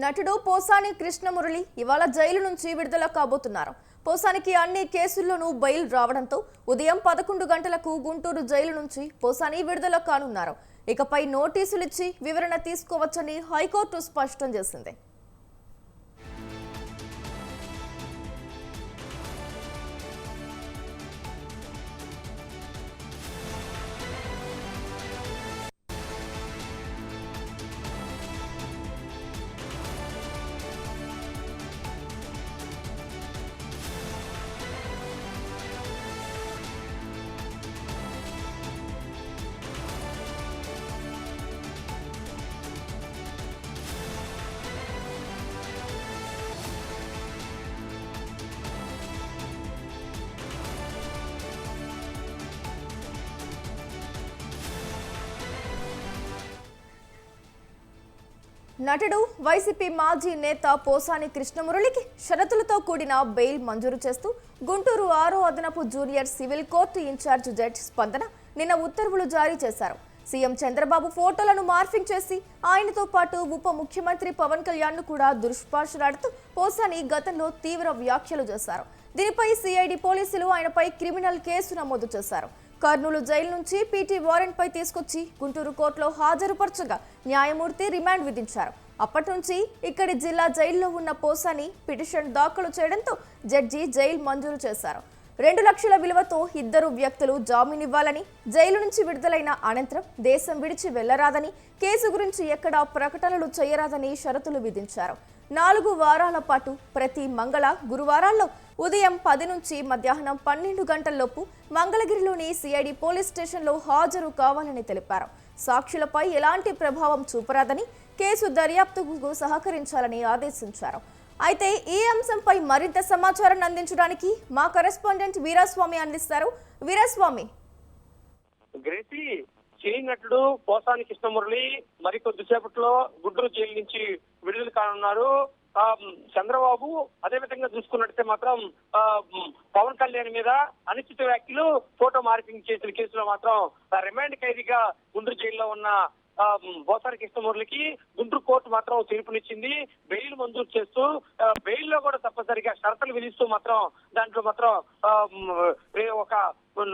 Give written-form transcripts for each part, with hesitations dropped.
నటుడు పోసాని కృష్ణమురళి ఇవాళ జైలు నుంచి విడుదల కాబోతున్నారు. పోసానికి అన్ని కేసుల్లోనూ బెయిల్ రావడంతో ఉదయం 11 గంటలకు గుంటూరు జైలు నుంచి పోసాని విడుదల కానున్నారు. ఇకపై నోటీసులు ఇచ్చి వివరణ తీసుకోవచ్చని హైకోర్టు స్పష్టం చేసింది. నటుడు వైసీపీ మాజీ నేత పోసాని కృష్ణమురళికి షరతులతో కూడిన బెయిల్ మంజూరు చేస్తూ గుంటూరు 6వ అదనపు junior civil court incharge judge Spandana నిన్న ఉత్తర్వులు జారీ చేశారు. సీఎం చంద్రబాబు ఫోటోలను మార్ఫింగ్ చేసి ఆయనతో పాటు ఉప ముఖ్యమంత్రి పవన్ కళ్యాణ్ ను కూడా దుష్పాషలాడుతూ పోసాని గతంలో తీవ్ర వ్యాఖ్యలు చేశారు. దీనిపై సిఐడి పోలీసులు ఆయనపై క్రిమినల్ కేసు నమోదు చేశారు. కర్నూలు జైలు నుంచి పీటీ వారెంట్ పై తీసుకొచ్చి గుంటూరు కోర్టులో హాజరుపరచగా న్యాయమూర్తి రిమాండ్ విధించారు. అప్పటి నుంచి ఇక్కడి జిల్లా జైల్లో ఉన్న పోసాని పిటిషన్ దాఖలు చేయడంతో జడ్జి జైలు మంజూరు చేశారు. 2 లక్షల విలువతో ఇద్దరు వ్యక్తులు జామీన్ ఇవ్వాలని, జైలు నుంచి విడుదలైన అనంతరం దేశం విడిచి వెళ్లరాదని, కేసు గురించి ఎక్కడా ప్రకటనలు చేయరాదని షరతులు విధించారు. 4 వారాల పాటు ప్రతి మంగళ గురువారాల్లో ఉదయం 10 నుంచి మధ్యాహ్నం 12 గంటల్లోపు మంగళగిరిలోని సిఐడి పోలీస్ స్టేషన్లో హాజరు కావాలని తెలిపారు. సాక్షులపై ఎలాంటి ప్రభావం చూపరాదని, కేసు దర్యాప్తుకు సహకరించాలని ఆదేశించారు. అయితే ఈ అంశంపై మరింత సమాచారాన్ని అందించడానికి మా కరెస్పాండెంట్ వీరాస్వామి అందిస్తారు. వీరాస్వామి, సినీ నటుడు పోసాని కృష్ణమురళి మరికొద్దిసేపట్లో గుంటూరు జైలు నుంచి విడుదల కానున్నారు. చంద్రబాబు అదేవిధంగా చూసుకున్నట్టే మాత్రం పవన్ కళ్యాణ్ మీద అనుచిత వ్యాఖ్యలు, ఫోటో మార్పింగ్ చేసిన కేసులో మాత్రం రిమాండ్ ఖైదీగా గుంటూరు జైల్లో ఉన్న పోసాని కృష్ణమురళికి గుంటూరు కోర్టు మాత్రం తీర్పునిచ్చింది. బెయిల్ మంజూరు చేస్తూ బెయిల్ లో కూడా తప్పనిసరిగా షరతులు విధిస్తూ మాత్రం దాంట్లో మాత్రం ఒక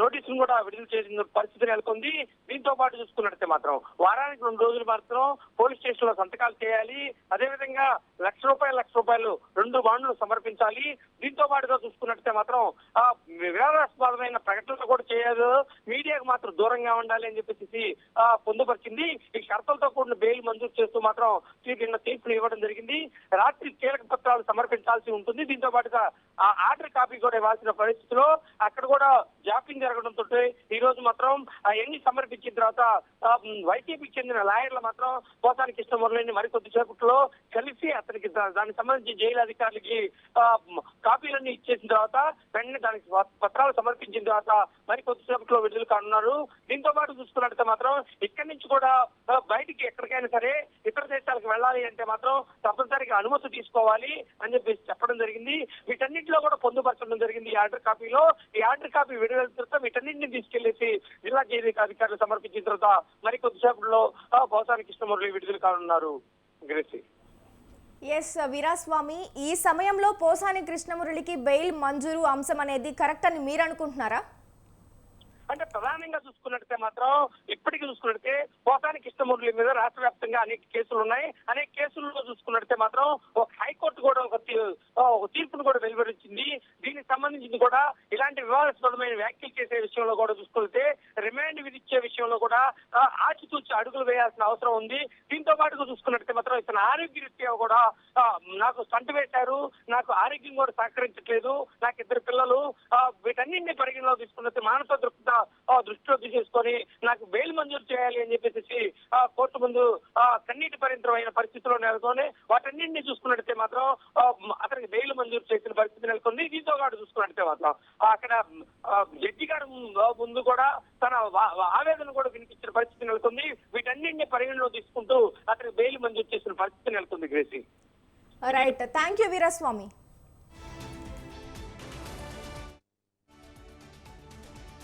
నోటీసును కూడా విడుదల చేసిన పరిస్థితి నెలకొంది. దీంతో పాటు చూసుకున్నట్టే మాత్రం వారానికి 2 రోజులు మాత్రం పోలీస్ స్టేషన్ లో సంతకాలు చేయాలి. అదేవిధంగా లక్ష రూపాయలు 2 బాండ్లు సమర్పించాలి. దీంతో పాటుగా చూసుకున్నట్టే మాత్రం వివాదాస్పదమైన ప్రకటనలు కూడా చేయదు, మీడియాకు మాత్రం దూరంగా ఉండాలి అని చెప్పేసి పొందుపరిచింది. ఈ షరతులతో కూడిన బెయిల్ మంజూరు చేస్తూ మాత్రం నిన్న తీర్పులు ఇవ్వడం జరిగింది. రాత్రి కీలక పత్రాలు సమర్పించాల్సి ఉంటుంది. దీంతో పాటుగా ఆ ఆర్డర్ కాపీ కూడా ఇవ్వాల్సిన పరిస్థితిలో అక్కడ కూడా జాప్యం జరగడంతో ఈ రోజు మాత్రం అవన్నీ సమర్పించిన తర్వాత వైసీపీకి చెందిన లాయర్లు మాత్రం పోసాని కృష్ణమురళిని మరికొద్ది సేపట్లో కలిసి అతనికి దానికి సంబంధించి జైలు అధికారులకి కాపీలన్నీ ఇచ్చేసిన తర్వాత వెంటనే దానికి పత్రాలు సమర్పించిన తర్వాత మరికొద్ది సేపట్లో విడుదల కానున్నారు. దీంతో పాటు చూసుకున్నట్లయితే మాత్రం ఇక్కడి నుంచి కూడా బయటికి ఎక్కడికైనా సరే ఇతర దేశాలకు వెళ్ళాలి అంటే మాత్రం తప్పనిసరిగా అనుమతి తీసుకోవాలి అని చెప్పేసి చెప్పడం జరిగింది. వీటన్నింటిలో కూడా పొందుపరచడం జరిగింది ఈ ఆర్డర్ కాపీలో. ఈ ఆర్డర్ కాపీ విడుదల తర్వాత వీటన్నింటినీ తీసుకెళ్లేసి జిల్లా జైలు అధికారులు సమర్పించిన తర్వాత మరి కొద్దిసేపట్లో పోసాని కృష్ణమురళి విడుదల కానున్నారు. ఎస్ వీరాస్వామి, ఈ సమయంలో పోసాని కృష్ణమురళికి బెయిల్ మంజూరు అంశం అనేది కరెక్ట్ అని మీరు అనుకుంటున్నారా? అంటే ప్రధానంగా చూసుకున్నట్టే మాత్రం ఇప్పటికీ చూసుకున్నట్టే పోసాని కృష్ణమురళి మీద రాష్ట్ర వ్యాప్తంగా అనేక కేసులు ఉన్నాయి. అనేక కేసుల్లో చూసుకున్నట్టే మాత్రం ఒక హైకోర్టు కూడా ఒక తీర్పును కూడా వెలువరించింది. దీనికి సంబంధించి కూడా ఇలాంటి వివాదాస్పదమైన వ్యాఖ్యలు చేసే విషయంలో కూడా చూసుకుంటే రిమాండ్ విధించే విషయంలో కూడా ఆచితూచి అడుగులు వేయాల్సిన అవసరం ఉంది. దీంతో పాటుగా చూసుకున్నట్టే మాత్రం ఇతను ఆరోగ్యరీత్యా కూడా నాకు స్టంట్ వేశారు, నాకు ఆరోగ్యం కూడా సహకరించట్లేదు, నాకు 2 పిల్లలు, వీటన్నింటినీ పరిగణలో తీసుకున్నట్టు మానసిక దృష్టిలో తీసేసుకొని నాకు బెయిల్ మంజూరు చేయాలి అని చెప్పేసి కోర్టు ముందు కన్నీటి పరిమితమైన పరిస్థితిలో నెలకొని వాటన్నింటినీ చూసుకున్నట్టే మాత్రం అతనికి బెయిల్ మంజూరు చేసిన పరిస్థితి నెలకొంది. దీంతో పాటు చూసుకున్నట్టే మాత్రం అక్కడ జడ్జి గారి ముందు కూడా తన ఆవేదన కూడా వినిపించిన పరిస్థితి నెలకొంది. వీటన్నింటినీ పరిగణలో తీసుకుంటూ అతనికి బెయిల్ మంజూరు చేసిన పరిస్థితి నెలకొంది. Right, thank you Veeraswamy.